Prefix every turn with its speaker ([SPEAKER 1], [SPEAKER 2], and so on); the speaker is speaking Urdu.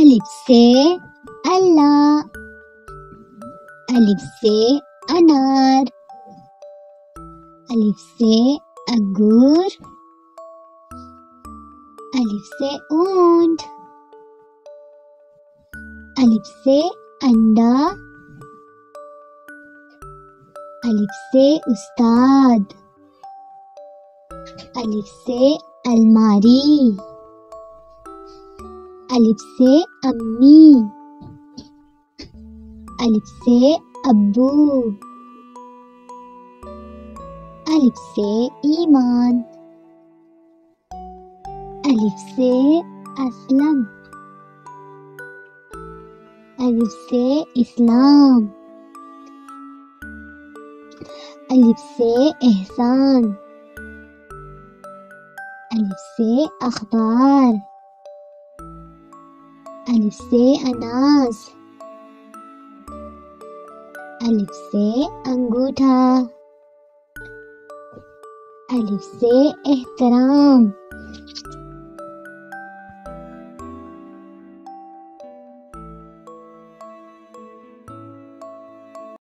[SPEAKER 1] الف سے اللہ، الف سے انار، الف سے انگور، الف سے اونٹ، الف سے انڈا، الف سے استاد، الف سے الماری، الف سے امی، الف سے ابو، الف سے ایمان، الف سے اسلم، الف سے اسلام، الف سے احسان، الف سے اخبار، الف سے اناس، الف سے انگوٹھا، الف سے احترام،